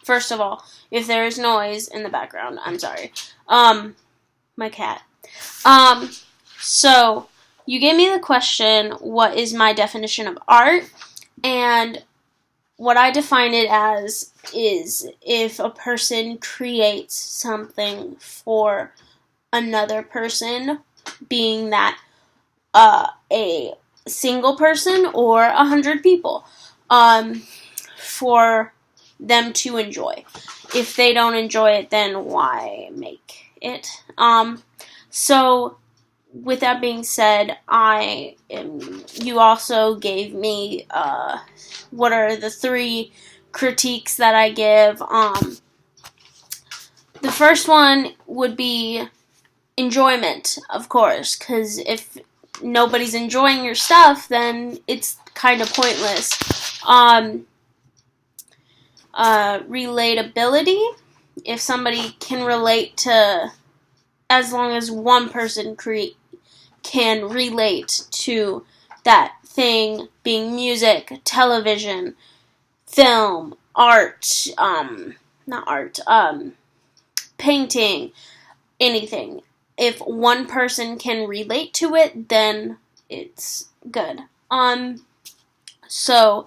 First of all, if there is noise in the background, I'm sorry. My cat. So, you gave me the question, what is my definition of art? And what I define it as is if a person creates something for another person, being that a single person or 100 people, for them to enjoy. If they don't enjoy it, then why make it? So, with that being said, you also gave me, what are the 3 critiques that I give? The first one would be enjoyment, of course, because if nobody's enjoying your stuff, then it's kind of pointless. Relatability, if somebody can relate to, as long as one person can relate to that thing, being music, television, film, art, painting, anything. If one person can relate to it, then it's good. So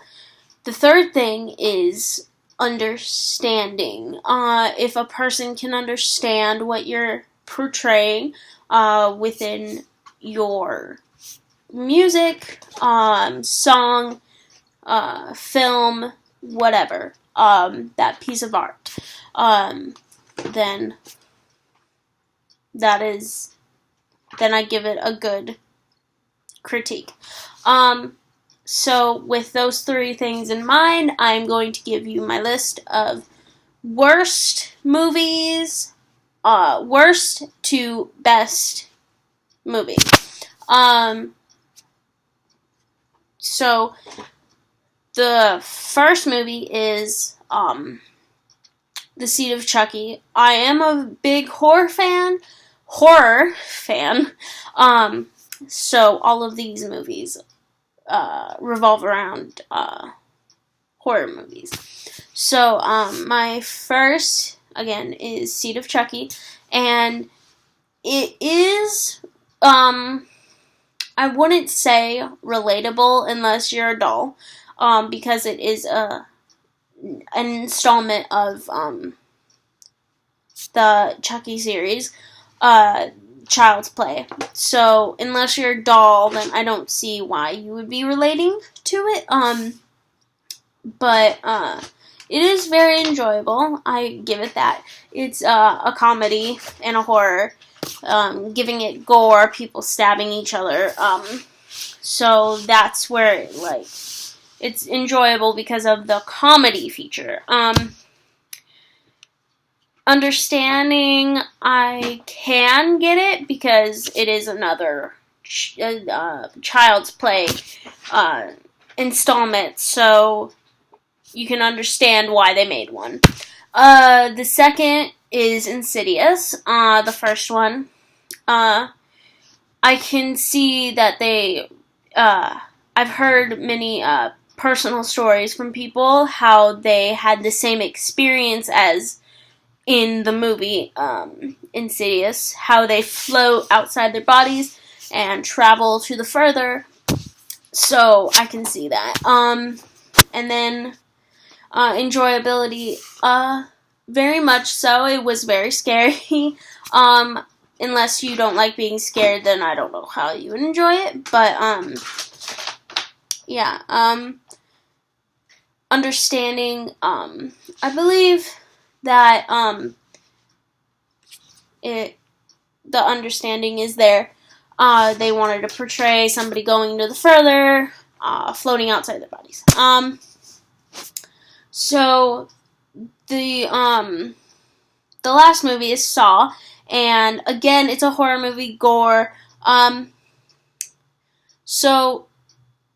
the third thing is understanding. If a person can understand what you're portraying within your music, song, film, whatever, that piece of art, then I give it a good critique. So with those 3 things in mind, I'm going to give you my list of worst movies, worst to best movie. So the first movie is The Seed of Chucky. I am a big horror fan. So all of these movies revolve around horror movies. So my first, again, is Seed of Chucky, and it is, I wouldn't say relatable unless you're a doll, because it is an installment of the Chucky series, Child's Play. So unless you're a doll, then I don't see why you would be relating to it. But it is very enjoyable. I give it that. It's a comedy and a horror, giving it gore, people stabbing each other. So that's where it's enjoyable because of the comedy feature. Understanding, I can get it because it is another Child's Play installment, so you can understand why they made one. The second is Insidious, the first one. I can see that I've heard many personal stories from people how they had the same experience as in the movie Insidious, how they float outside their bodies and travel to the further. So I can see that. And then enjoyability, very much so. It was very scary. Unless you don't like being scared, then I don't know how you would enjoy it. But yeah. Understanding, I believe that the understanding is there. They wanted to portray somebody going to the further, floating outside their bodies. So the last movie is Saw, and again, it's a horror movie, gore. So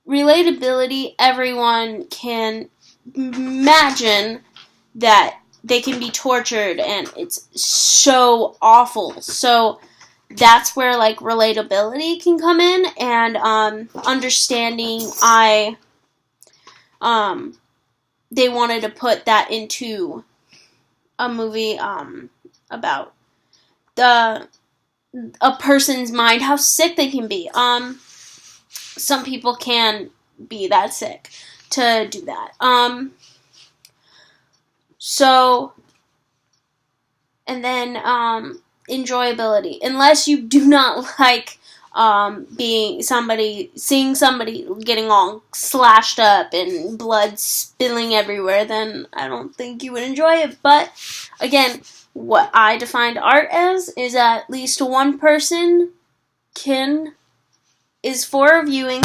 relatability, everyone can imagine that they can be tortured, and it's so awful. So that's where relatability can come in, and understanding. They wanted to put that into a movie about a person's mind, how sick they can be. Some people can be that sick to do that. So, and then enjoyability. Unless you do not like seeing somebody getting all slashed up and blood spilling everywhere, then I don't think you would enjoy it. But again, what I defined art as is at least one person is for viewing,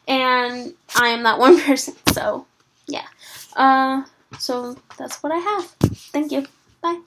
and I am that one person. So yeah. So that's what I have. Thank you. Bye.